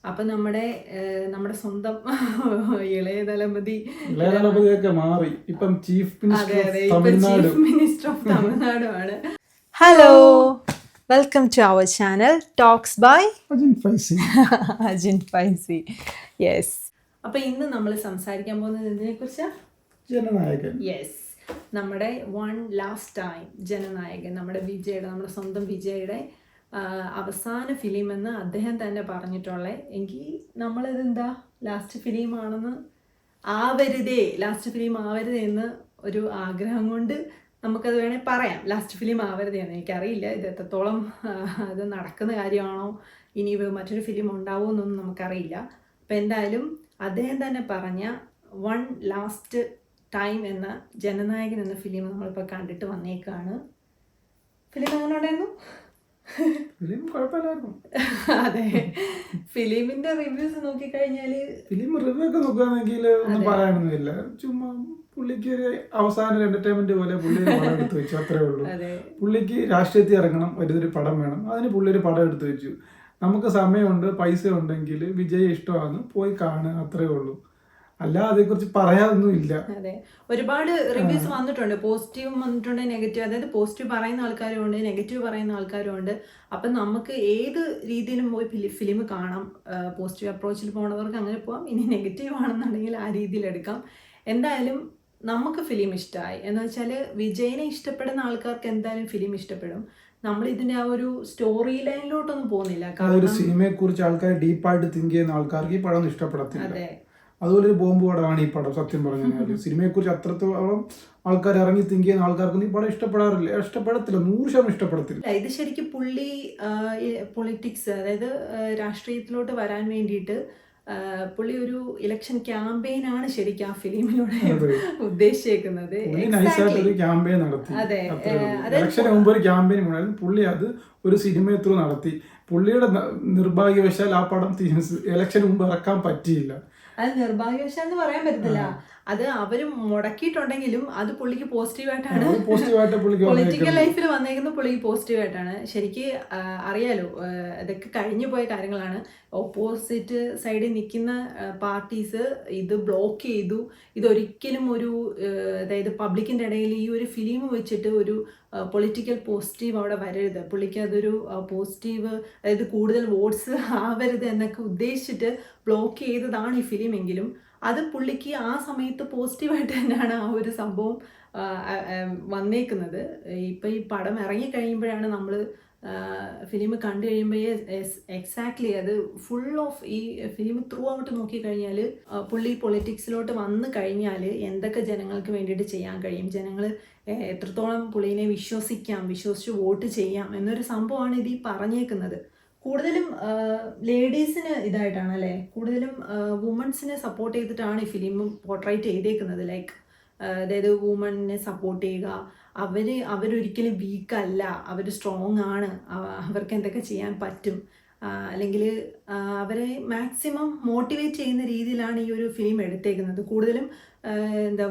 അപ്പൊ നമ്മുടെ സ്വന്തം ഇളയ തലപതിയൊക്കെ മാറി ഇപ്പം ചീഫ് മിനിസ്റ്റർ ഓഫ് തമിഴ്നാടുമാണ്. Hello, welcome to our channel talks by Ajin Faizy. Yes. അപ്പൊ ഇന്ന് നമ്മൾ സംസാരിക്കാൻ പോകുന്നത് എന്തിനെ കുറിച്ചാ? ജനനായകൻ. യെസ്, നമ്മുടെ വൺ ലാസ്റ്റ് ടൈം ജനനായകൻ, നമ്മുടെ സ്വന്തം വിജയുടെ അവസാന ഫിലിം എന്ന് അദ്ദേഹം തന്നെ പറഞ്ഞിട്ടുള്ളത്. എങ്കിൽ നമ്മളിതെന്താ ലാസ്റ്റ് ഫിലിം ആണെന്ന് ലാസ്റ്റ് ഫിലിം ആവരുതേ എന്ന് ഒരു ആഗ്രഹം കൊണ്ട് നമുക്കത് വേണേൽ പറയാം. ലാസ്റ്റ് ഫിലിം ആവരുതേ എന്ന് എനിക്കറിയില്ല ഇത് എത്രത്തോളം അത് നടക്കുന്ന കാര്യമാണോ, ഇനി മറ്റൊരു ഫിലിം ഉണ്ടാവുമോ എന്നൊന്നും നമുക്കറിയില്ല. അപ്പം എന്തായാലും അദ്ദേഹം തന്നെ പറഞ്ഞ വൺ ലാസ്റ്റ് ടൈം എന്ന ജനനായകൻ എന്ന ഫിലിം നമ്മളിപ്പോൾ കണ്ടിട്ട് വന്നേക്കാണ്. ഫിലിം എങ്ങനെ ഉണ്ടായിരുന്നു? ഫിലിം കുഴപ്പമില്ലായിരുന്നു. അതെ, ഫിലിമിന്റെ റിവ്യൂസ് നോക്കിക്കഴിഞ്ഞാൽ ഫിലിം റിവ്യൂ ഒക്കെ നോക്കുകയാണെങ്കിൽ ഒന്നും പറയാനൊന്നുമില്ല. ചുമ്മാ പുള്ളിക്ക് ഒരു അവസാന എന്റർടൈൻമെന്റ് പോലെ പുള്ളി ഒരു പടം എടുത്തു വെച്ചു, അത്രേ ഉള്ളൂ. പുള്ളിക്ക് രാഷ്ട്രീയത്തിൽ ഇറങ്ങണം, ഒരു പടം വേണം, അതിന് പുള്ളി ഒരു പടം എടുത്തു വെച്ചു. നമുക്ക് സമയമുണ്ട്, പൈസ ഉണ്ടെങ്കിൽ വിജയ് ഇഷ്ടമാണ്, പോയി കാണുക, അത്രേ ഉള്ളൂ. അല്ല അതേക്കുറിച്ച് പറയാനൊന്നും ഇല്ല. അതെ, ഒരുപാട് റിവ്യൂസ് വന്നിട്ടുണ്ട്, പോസിറ്റീവും വന്നിട്ടുണ്ട്, നെഗറ്റീവ്. അതായത് പോസിറ്റീവ് പറയുന്ന ആൾക്കാരും ഉണ്ട്, നെഗറ്റീവ് പറയുന്ന ആൾക്കാരും ഉണ്ട്. അപ്പം നമുക്ക് ഏത് രീതിയിലും പോയി ഫിലിം കാണാം. പോസിറ്റീവ് അപ്രോച്ചിൽ പോണവർക്ക് അങ്ങനെ പോവാം, ഇനി നെഗറ്റീവ് ആണെന്നുണ്ടെങ്കിൽ ആ രീതിയിൽ എടുക്കാം. എന്തായാലും നമുക്ക് ഫിലിം ഇഷ്ടമായി എന്ന് വെച്ചാൽ വിജയനെ ഇഷ്ടപ്പെടുന്ന ആൾക്കാർക്ക് എന്തായാലും ഫിലിം ഇഷ്ടപ്പെടും. നമ്മൾ ഇതിന്റെ ആ ഒരു സ്റ്റോറി ലൈനിലോട്ടൊന്നും പോകുന്നില്ല. കാരണം സിനിമയെ കുറിച്ച് ആൾക്കാർ ഡീപ്പായിട്ട് തിങ്ക് ചെയ്യുന്ന ആൾക്കാർക്ക് ഈ പടം ഇഷ്ടപ്പെടത്തില്ല. അതുപോലെ ഒരു ബോംബ് പടമാണ് ഈ പടം. സത്യം പറഞ്ഞു കഴിഞ്ഞാൽ സിനിമയെ കുറിച്ച് അത്രത്തോളം ആൾക്കാർ ഇറങ്ങി തിങ്ക് ചെയ്യുന്ന ആൾക്കാർക്ക് ഈ പടം ഇഷ്ടപ്പെടത്തില്ല, 100% ഇഷ്ടപ്പെടത്തില്ല. ഇത് ശരിക്കും പുള്ളി പൊളിറ്റിക്സ്, അതായത് രാഷ്ട്രീയത്തിലോട്ട് വരാൻ വേണ്ടിയിട്ട് പുള്ളി ഒരു ഇലക്ഷൻ ക്യാമ്പയിൻ ആണ് ശരിക്കും ആ ഫിലിമിലൂടെ ഉദ്ദേശിക്കുന്നത്. ക്യാമ്പയിൻ നടത്തി. ഇലക്ഷന് മുമ്പ് ഒരു ക്യാമ്പയിൻ ഉണ്ടായിരുന്നു, പുള്ളി അത് ഒരു സിനിമ ത്രൂ നടത്തി. പുള്ളിയുടെ നിർഭാഗ്യവശാൽ ആ പടം ഇലക്ഷന് മുമ്പ് ഇറക്കാൻ പറ്റിയില്ല. അത് നിർഭാഗ്യവശാൽ എന്ന് പറയാൻ പറ്റത്തില്ല. അത് അവര് മുടക്കിയിട്ടുണ്ടെങ്കിലും അത് പുള്ളിക്ക് പോസിറ്റീവായിട്ടാണ്. പൊളിറ്റിക്കൽ ലൈഫിൽ വന്നേക്കുന്ന പുള്ളിക്ക് പോസിറ്റീവായിട്ടാണ്. ശരിക്ക് അറിയാലോ, ഇതൊക്കെ കഴിഞ്ഞു പോയ കാര്യങ്ങളാണ്. ഓപ്പോസിറ്റ് സൈഡിൽ നിൽക്കുന്ന പാർട്ടീസ് ഇത് ബ്ലോക്ക് ചെയ്തു. ഇതൊരിക്കലും അതായത് പബ്ലിക്കിൻ്റെ ഇടയിൽ ഈ ഒരു ഫിലിം വെച്ചിട്ട് ഒരു പൊളിറ്റിക്കൽ പോസിറ്റീവ് അവിടെ വരരുത്, പുള്ളിക്ക് അതൊരു പോസിറ്റീവ്, അതായത് കൂടുതൽ വോട്ട്സ് ആവരുത് എന്നൊക്കെ ഉദ്ദേശിച്ചിട്ട് ബ്ലോക്ക് ചെയ്തതാണ് ഈ ഫിലിം. എങ്കിലും അത് പുള്ളിക്ക് ആ സമയത്ത് പോസിറ്റീവായിട്ട് തന്നെയാണ് ആ ഒരു സംഭവം വന്നേക്കുന്നത്. ഇപ്പം ഈ പടം ഇറങ്ങിക്കഴിയുമ്പോഴാണ് നമ്മൾ ഫിലിം കണ്ടു കഴിയുമ്പോൾ എക്സാക്ട്ലി അത് ഫുൾ ഓഫ് ഈ ഫിലിം ത്രൂ ഔട്ട് നോക്കിക്കഴിഞ്ഞാൽ പുള്ളി പൊളിറ്റിക്സിലോട്ട് വന്നു കഴിഞ്ഞാൽ എന്തൊക്കെ ജനങ്ങൾക്ക് വേണ്ടിയിട്ട് ചെയ്യാൻ കഴിയും, ജനങ്ങൾ എത്രത്തോളം പുള്ളിനെ വിശ്വസിച്ച് വോട്ട് ചെയ്യാം എന്നൊരു സംഭവമാണ് ഇത് ഈ പറഞ്ഞേക്കുന്നത്. കൂടുതലും ലേഡീസിന് ഇതായിട്ടാണ് അല്ലേ, കൂടുതലും വുമൻസിനെ സപ്പോർട്ട് ചെയ്തിട്ടാണ് ഈ ഫിലിം പോർട്രേറ്റ് ചെയ്തേക്കുന്നത്. ലൈക്ക് അതായത് വുമണിനെ സപ്പോർട്ട് ചെയ്യുക, അവരൊരിക്കലും വീക്കല്ല, അവർ സ്ട്രോങ് ആണ്, അവർക്ക് എന്തൊക്കെ ചെയ്യാൻ പറ്റും, അല്ലെങ്കിൽ അവരെ മാക്സിമം മോട്ടിവേറ്റ് ചെയ്യുന്ന രീതിയിലാണ് ഈ ഒരു ഫിലിം എടുത്തേക്കുന്നത്. കൂടുതലും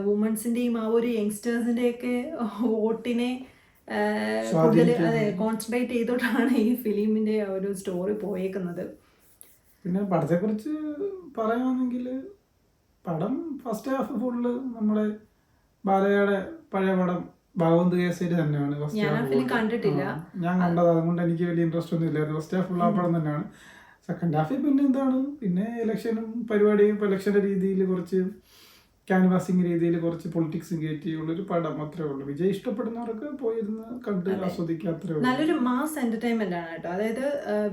വുമൻസിൻ്റെയും ആ ഒരു യങ്സ്റ്റേഴ്സിൻ്റെയൊക്കെ വോട്ടിനെ കൂടുതൽ കോൺസെൻട്രേറ്റ് ചെയ്തോട്ടാണ് ഈ ഫിലിമിന്റെ ഒരു സ്റ്റോറി പോയേക്കുന്നത്. പിന്നെ പടത്തെക്കുറിച്ച് പറയുകയാണെങ്കിൽ പടം ഫസ്റ്റ് ഹാഫ് ഫുള്ള് നമ്മുടെ ബാലയുടെ പഴയ പടം ഭാഗവന്ത് കേസരി തന്നെയാണ്. കണ്ടിട്ടില്ല, ഞാൻ കണ്ടത്, അതുകൊണ്ട് എനിക്ക് വലിയ ഇൻട്രസ്റ്റ് ഒന്നും ഇല്ലായിരുന്നു. ഫസ്റ്റ് ഹാഫ് ഫുൾ ആ പടം തന്നെയാണ്. സെക്കൻഡ് ഹാഫിൽ പിന്നെ പിന്നെ ഇലക്ഷനും പരിപാടിയും, ഇപ്പോൾ ഇലക്ഷന്റെ രീതിയിൽ കുറച്ച് ക്യാൻവാസിങ് രീതിയിൽ കുറച്ച് പൊളിറ്റിക്സും കയറ്റിയുള്ളൊരു പടം, അത്രേ ഉള്ളൂ. വിജയ് ഇഷ്ടപ്പെടുന്നവർക്ക് പോയിരുന്ന് കണ്ട് ആസ്വദിക്കുക, അത്രേ ഉള്ളൂ. നല്ലൊരു മാസ് എന്റർടൈൻമെന്റ് ആണ് കേട്ടോ. അതായത്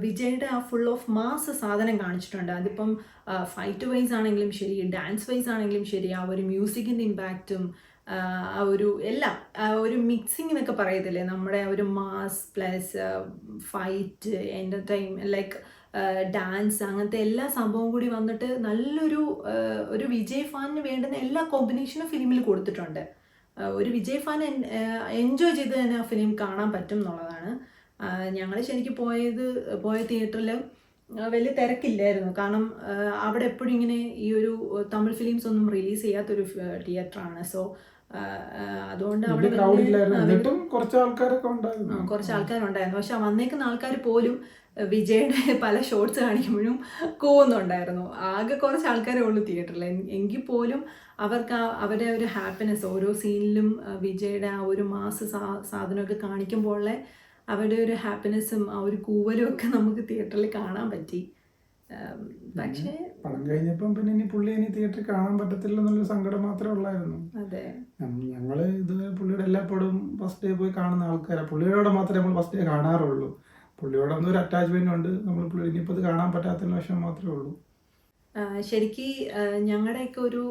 വിജയുടെ ആ ഫുൾ ഓഫ് മാസ് സാധനം കാണിച്ചിട്ടുണ്ട്. അതിപ്പം ഫൈറ്റ് വൈസ് ആണെങ്കിലും ശരി, ഡാൻസ് വൈസ് ആണെങ്കിലും ശരി, ആ ഒരു മ്യൂസിക്കിന്റെ ഇമ്പാക്റ്റും ആ ഒരു എല്ലാം ഒരു മിക്സിംഗ് എന്നൊക്കെ പറയത്തില്ലേ, നമ്മുടെ ഒരു mass plus fight like dance, അങ്ങനത്തെ എല്ലാ സംഭവം കൂടി വന്നിട്ട് നല്ലൊരു വിജയ് ഫാനിന് വേണ്ടുന്ന എല്ലാ കോമ്പിനേഷനും ഫിലിമിൽ കൊടുത്തിട്ടുണ്ട്. ഒരു വിജയ് ഫാൻ എൻജോയ് ചെയ്ത് തന്നെ ആ ഫിലിം കാണാൻ പറ്റും എന്നുള്ളതാണ്. ഞങ്ങൾ ശരിക്കും പോയ തിയേറ്ററിൽ വലിയ തിരക്കില്ലായിരുന്നു. കാരണം അവിടെ എപ്പോഴും ഇങ്ങനെ ഈ ഒരു തമിഴ് ഫിലിംസ് ഒന്നും റിലീസ് ചെയ്യാത്തൊരു തിയേറ്ററാണ്. സോ അതുകൊണ്ട് അവിടെ കുറച്ച് ആൾക്കാരുണ്ടായിരുന്നു. പക്ഷെ വന്നേക്കുന്ന ആൾക്കാർ പോലും വിജയുടെ പല ഷോർട്സ് കാണിക്കുമ്പോഴും കൂവുന്നുണ്ടായിരുന്നു. ആകെ കുറച്ച് ആൾക്കാരേ ഉള്ളൂ തിയേറ്ററിൽ. എങ്കിൽ പോലും അവർക്ക് അവരുടെ ഒരു ഹാപ്പിനെസ് ഓരോ സീനിലും വിജയുടെ ആ ഒരു മാസ് സാധനമൊക്കെ കാണിക്കുമ്പോൾ അവരുടെ ഒരു ഹാപ്പിനെസ്സും ആ ഒരു കൂവലും ഒക്കെ നമുക്ക് തിയേറ്ററിൽ കാണാൻ പറ്റി. പക്ഷേ പടം കഴിഞ്ഞപ്പം പിന്നെ ഇനി പുള്ളി ഇനി തിയേറ്ററിൽ കാണാൻ പറ്റത്തില്ല എന്നുള്ളൊരു സങ്കടം മാത്രമേ ഉള്ളായിരുന്നു. അതെ, ഞങ്ങള് ഇത് പുള്ളിയുടെ എല്ലാ പടവും ഫസ്റ്റ് ഡേ പോയി കാണുന്ന ആൾക്കാരാണ്. പുള്ളിയോടെ മാത്രമേ നമ്മൾ ഫസ്റ്റ് ഡേ കാണാറുള്ളൂ. പുള്ളിയോടെ ഒന്നും ഒരു അറ്റാച്ച്മെന്റ് ഉണ്ട്. നമ്മൾ പുള്ളി ഇനിയിപ്പോൾ ഇത് കാണാൻ പറ്റാത്തതിന് വശം മാത്രമേ ഉള്ളൂ. ശരിക്ക് ഞങ്ങളുടെയൊക്കെ ഒരു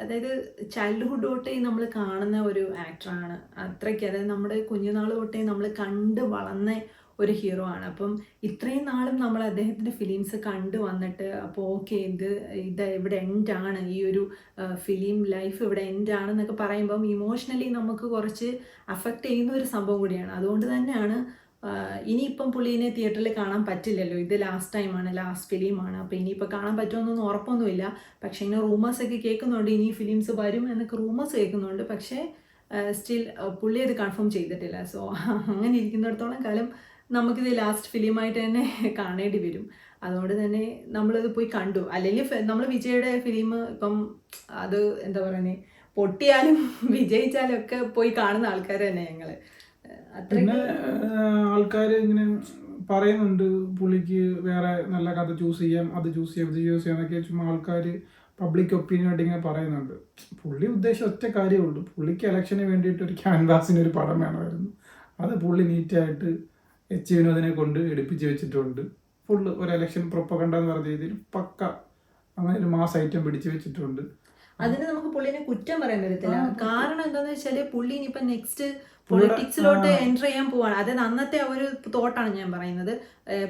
അതായത് ചൈൽഡ്ഹുഡ് തൊട്ടേ നമ്മൾ കാണുന്ന ഒരു ആക്ടറാണ്. അത്രയ്ക്ക് അതായത് നമ്മുടെ കുഞ്ഞുനാൾ തൊട്ടേ നമ്മൾ കണ്ട് വളർന്ന ഒരു ഹീറോ ആണ്. അപ്പം ഇത്രയും നാളും നമ്മൾ അദ്ദേഹത്തിൻ്റെ ഫിലിംസ് കണ്ടു വന്നിട്ട് അപ്പോൾ ഓക്കെ ഇത് ഇവിടെ എൻഡാണ്, ഈ ഒരു ഫിലിം ലൈഫ് ഇവിടെ എൻഡാണെന്നൊക്കെ പറയുമ്പം ഇമോഷണലി നമുക്ക് കുറച്ച് അഫക്റ്റ് ചെയ്യുന്ന ഒരു സംഭവം കൂടിയാണ്. അതുകൊണ്ട് തന്നെയാണ് ഇനിയിപ്പം പുള്ളീനെ തിയേറ്ററിൽ കാണാൻ പറ്റില്ലല്ലോ. ഇത് ലാസ്റ്റ് ടൈമാണ്, ലാസ്റ്റ് ഫിലിമാണ്. അപ്പോൾ ഇനിയിപ്പോൾ കാണാൻ പറ്റുമെന്നൊന്നും ഉറപ്പൊന്നുമില്ല. പക്ഷേ ഇങ്ങനെ റൂമേഴ്സൊക്കെ കേൾക്കുന്നുണ്ട്, ഇനി ഫിലിംസ് വരും എന്നൊക്കെ റൂമേഴ്സ് കേൾക്കുന്നുണ്ട്. പക്ഷേ സ്റ്റിൽ പുള്ളി അത് കൺഫേം ചെയ്തിട്ടില്ല. സോ അങ്ങനെ ഇരിക്കുന്നിടത്തോളം കാലം നമുക്കിത് ലാസ്റ്റ് ഫിലിമായിട്ട് തന്നെ കാണേണ്ടി വരും. അതുകൊണ്ട് തന്നെ നമ്മളത് പോയി കണ്ടു. അല്ലെങ്കിൽ നമ്മൾ വിജയുടെ ഫിലിം ഇപ്പം അത് എന്താ പറയുന്നത്, പൊട്ടിയാലും വിജയിച്ചാലും ഒക്കെ പോയി കാണുന്ന ആൾക്കാർ തന്നെ ഞങ്ങൾ. പിന്നെ ആൾക്കാർ ഇങ്ങനെ പറയുന്നുണ്ട് പുള്ളിക്ക് വേറെ നല്ല കഥ ചൂസ് ചെയ്യാം, അത് ചൂസ് ചെയ്യാം, ഇത് ചൂസ് ചെയ്യാം എന്നൊക്കെ ചുമ്മാ ആൾക്കാർ പബ്ലിക് ഒപ്പീനിയൻ ആയിട്ട് ഇങ്ങനെ പറയുന്നുണ്ട്. പുള്ളി ഉദ്ദേശം ഒറ്റ കാര്യമേ ഉള്ളൂ. പുള്ളിക്ക് ഇലക്ഷന് വേണ്ടിയിട്ട് ഒരു ക്യാൻവാസിന് ഒരു പടം വേണമായിരുന്നു. അത് പുള്ളി നീറ്റായിട്ട് എച്ച് വിനോദിനെ കൊണ്ട് എടുപ്പിച്ച് വെച്ചിട്ടുണ്ട്. ഫുള്ള് ഒരു ഇലക്ഷൻ പ്രൊപ്പഗണ്ട എന്ന് പറഞ്ഞ രീതിയിൽ പക്ക അങ്ങനെ ഒരു മാസ് ഐറ്റം പിടിച്ചു വെച്ചിട്ടുണ്ട്. അതിന് നമുക്ക് പുള്ളിനെ കുറ്റം പറയാൻ പറ്റത്തില്ല. കാരണം എന്താണെന്ന് വെച്ചാൽ പുള്ളി ഇനിയിപ്പോൾ നെക്സ്റ്റ് പൊളിറ്റിക്സിലോട്ട് എൻ്റർ ചെയ്യാൻ പോവാണ്. അതായത് അന്നത്തെ ഒരു തോട്ടാണ് ഞാൻ പറയുന്നത്.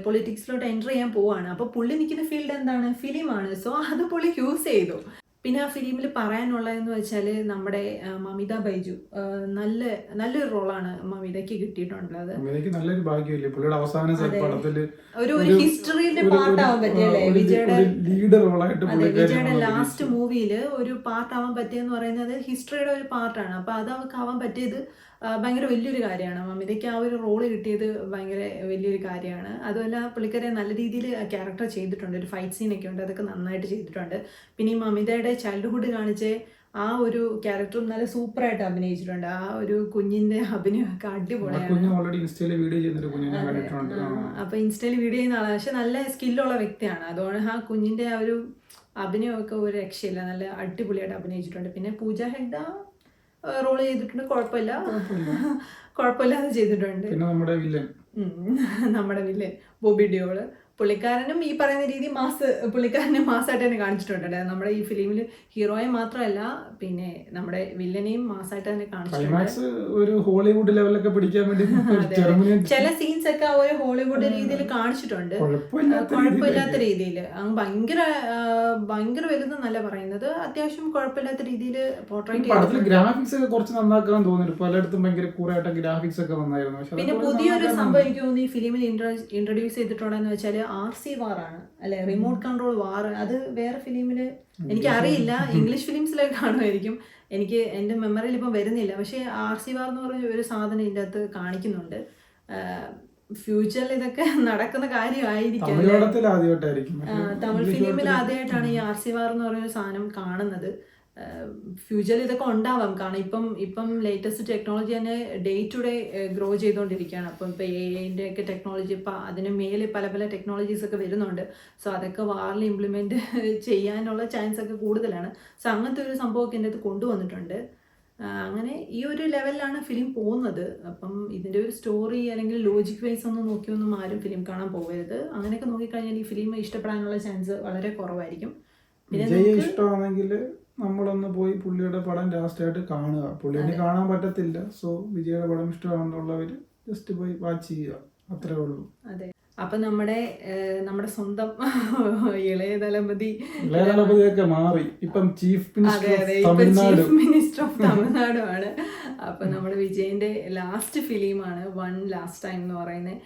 പൊളിറ്റിക്സിലോട്ട് എൻ്റർ ചെയ്യാൻ പോവാണ്. അപ്പോൾ പുള്ളി നിൽക്കുന്ന ഫീൽഡ് എന്താണ്, ഫിലിമാണ്. സോ അത് പുള്ളി യൂസ് ചെയ്തു. പിന്നെ ആ ഫിലിമിൽ പറയാനുള്ളതെന്ന് വെച്ചാൽ നമ്മുടെ മമിത ബൈജു നല്ലൊരു റോളാണ് മമിതയ്ക്ക് കിട്ടിയിട്ടുള്ളത്. നല്ലൊരു ഭാഗ്യമില്ലേ പുള്ളിയുടെ അവസാന പടത്തില് ഒരു ഹിസ്റ്ററിയുടെ പാർട്ടാവാൻ പറ്റിയല്ലേ വിജയുടെ ലാസ്റ്റ് മൂവിയിൽ ഒരു പാർട്ടാവാൻ പറ്റിയെന്ന് പറയുന്നത് ഹിസ്റ്ററിയുടെ ഒരു പാർട്ടാണ്. അപ്പോൾ അത് അവർക്ക് ആവാൻ പറ്റിയത് ഭയങ്കര വലിയൊരു കാര്യമാണ്. മമിതയ്ക്ക് ആ ഒരു റോള് കിട്ടിയത് ഭയങ്കര വലിയൊരു കാര്യമാണ്. അതുമല്ല പുള്ളിക്കാരെ നല്ല രീതിയിൽ ക്യാരക്ടർ ചെയ്തിട്ടുണ്ട്. ഒരു ഫൈറ്റ് സീനൊക്കെ ഉണ്ട്, അതൊക്കെ നന്നായിട്ട് ചെയ്തിട്ടുണ്ട്. പിന്നെ ഈ മമിതയുടെ ചൈൽഡ്ഹുഡ് കാണിച്ച് ആ ഒരു ക്യാരക്ടറും നല്ല സൂപ്പറായിട്ട് അഭിനയിച്ചിട്ടുണ്ട്. ആ ഒരു കുഞ്ഞിന്റെ അഭിനയമൊക്കെ അടിപൊളിയാണ്. അപ്പൊ ഇൻസ്റ്റയിൽ വീഡിയോ ചെയ്യുന്ന ആളാണ്, പക്ഷെ നല്ല സ്കില്ലുള്ള വ്യക്തിയാണ്. അതുകൊണ്ട് ആ കുഞ്ഞിന്റെ ആ ഒരു അഭിനയമൊക്കെ ഒരു രക്ഷയില്ല, നല്ല അടിപൊളിയായിട്ട് അഭിനയിച്ചിട്ടുണ്ട്. പിന്നെ പൂജ ഹെഗ്ഡ റോള് ചെയ്തിട്ടുണ്ട്, കുഴപ്പമില്ലാതെ ചെയ്തിട്ടുണ്ട്. നമ്മുടെ വില്ലൻ ബോബി ഡിയോള് പുള്ളിക്കാരനും ഈ പറയുന്ന രീതി പുള്ളിക്കാരനെ മാസമായിട്ട് തന്നെ കാണിച്ചിട്ടുണ്ട്. നമ്മുടെ ഈ ഫിലിമിൽ ഹീറോയെ മാത്രമല്ല പിന്നെ നമ്മുടെ വില്ലനെയും മാസമായിട്ട് തന്നെ കാണിച്ചിട്ടുണ്ട്. ഒരു ഹോളിവുഡ് ലെവലൊക്കെ പിടിക്കാൻ വേണ്ടി ചില സീൻസ് ഒക്കെ ആ ഒരു ഹോളിവുഡ് രീതിയിൽ കാണിച്ചിട്ടുണ്ട്, കുഴപ്പമില്ലാത്ത രീതിയിൽ. ഭയങ്കര വലുതെന്നല്ല പറയുന്നത്, അത്യാവശ്യം കുഴപ്പമില്ലാത്ത രീതിയിൽ പോർട്രേറ്റ് ചെയ്തു. ഗ്രാഫിക്സ് ഒക്കെ കുറച്ച് നന്നാക്കാൻ തോന്നുന്നു. പലയിടത്തും ഭയങ്കര കൂറായിട്ട് ഗ്രാഫിക്സ് ഒക്കെ നന്നായിരുന്നു. പിന്നെ പുതിയൊരു സംഭവം എനിക്ക് തോന്നുന്നു ഈ ഫിലിമിൽ ഇൻട്രൊഡ്യൂസ് ചെയ്തിട്ടുണ്ടെന്ന് വെച്ചാൽ RC വാറാണ് അല്ലെ, റിമോട്ട് കൺട്രോൾ വാർ. അത് വേറെ ഫിലിമില് എനിക്കറിയില്ല, ഇംഗ്ലീഷ് ഫിലിംസിലൊക്കെ കാണുമായിരിക്കും, എനിക്ക് എൻ്റെ മെമ്മറിയിൽ ഇപ്പം വരുന്നില്ല. പക്ഷേ RC വാർ എന്ന് പറഞ്ഞ ഒരു സാധനം ഇതിൻ്റെ അകത്ത് കാണിക്കുന്നുണ്ട്. ഫ്യൂച്ചറിൽ ഇതൊക്കെ നടക്കുന്ന കാര്യമായിരിക്കും. തമിഴ് ഫിലിമിൽ ആദ്യമായിട്ടാണ് ഈ RC വാർ എന്ന് പറയുന്ന സാധനം കാണുന്നത്. ഫ്യൂച്ചറിൽ ഇതൊക്കെ ഉണ്ടാവാം. കാരണം ഇപ്പം ലേറ്റസ്റ്റ് ടെക്നോളജി തന്നെ ഡേ ടു ഡേ ഗ്രോ ചെയ്തുകൊണ്ടിരിക്കുകയാണ്. അപ്പം ഇപ്പോൾ AI ഒക്കെ ടെക്നോളജി, ഇപ്പം അതിന് മേലെ പല പല ടെക്നോളജീസ് ഒക്കെ വരുന്നുണ്ട്. സോ അതൊക്കെ വാറിൽ ഇംപ്ലിമെൻറ്റ് ചെയ്യാനുള്ള ചാൻസ് ഒക്കെ കൂടുതലാണ്. സോ അങ്ങനത്തെ ഒരു സംഭവമൊക്കെ എൻ്റെ അടുത്ത് കൊണ്ടുവന്നിട്ടുണ്ട്. അങ്ങനെ ഈ ഒരു ലെവലിലാണ് ഫിലിം പോകുന്നത്. അപ്പം ഇതിൻ്റെ ഒരു സ്റ്റോറി അല്ലെങ്കിൽ ലോജിക് വൈസ് ഒന്നും നോക്കിയൊന്നും ആരും ഫിലിം കാണാൻ പോകരുത്. അങ്ങനെയൊക്കെ നോക്കിക്കഴിഞ്ഞാൽ ഈ ഫിലിം ഇഷ്ടപ്പെടാനുള്ള ചാൻസ് വളരെ കുറവായിരിക്കും. പിന്നെ ഇഷ്ടമാണെങ്കിൽ നമ്മളൊന്ന് പോയി പുള്ളിയുടെ പടം ലാസ്റ്റ് ആയിട്ട് കാണുക. പുള്ളിനെ കാണാൻ പറ്റത്തില്ല. സോ വിജയുടെ പടം ഇഷ്ടമാണെന്നുള്ളവര് ജസ്റ്റ് പോയി വാച്ച് ചെയ്യുക, അത്രേ ഉള്ളൂ. അതെ. അപ്പൊ നമ്മുടെ സ്വന്തം ഇളയ തലപതിയൊക്കെ മാറി, ഇപ്പം ചീഫ് മിനിസ്റ്റർ ഓഫ് തമിഴ്നാടുമാണ്. അപ്പൊ നമ്മുടെ വിജയന്റെ ലാസ്റ്റ് ഫിലിമാണ് വൺ ലാസ്റ്റ് ടൈം എന്ന് പറയുന്നത്.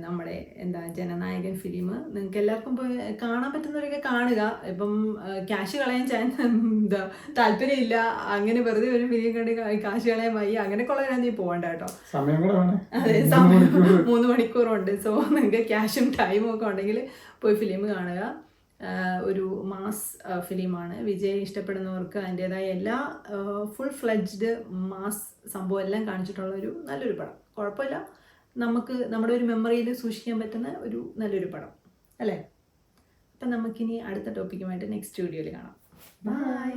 നമ്മുടെ എന്താ ജനനായകൻ ഫിലിം. നിങ്ങൾക്ക് എല്ലാവർക്കും പോയി കാണാൻ പറ്റുന്നവരൊക്കെ കാണുക. ഇപ്പം ക്യാഷ് കളയാൻ എന്താ താല്പര്യമില്ല, അങ്ങനെ വെറുതെ ഒരു ഫിലിം കണ്ട് കാശ് കളയാൻ വയ്യ, അങ്ങനെയൊക്കെ ഉള്ളവരാണ് നീ പോകണ്ട കേട്ടോ. അതെ, സമയം 3 മണിക്കൂറുണ്ട്. സോ നിങ്ങൾക്ക് ക്യാഷും ടൈമും ഒക്കെ ഉണ്ടെങ്കിൽ പോയി ഫിലിം കാണുക. ഒരു മാസ് ഫിലിമാണ്. വിജയ് ഇഷ്ടപ്പെടുന്നവർക്ക് അതിൻ്റെതായ എല്ലാ ഫുൾ ഫ്ലെഡ്ജ്ഡ് മാസ് സംഭവം എല്ലാം കാണിച്ചിട്ടുള്ള ഒരു നല്ലൊരു പടം. കുഴപ്പമില്ല, നമുക്ക് നമ്മുടെ ഒരു മെമ്മറിയിൽ സൂക്ഷിക്കാൻ പറ്റുന്ന ഒരു നല്ലൊരു പടം അല്ലേ. അപ്പം നമുക്കിനി അടുത്ത ടോപ്പിക്കുമായിട്ട് നെക്സ്റ്റ് വീഡിയോയിൽ കാണാം. ബൈ.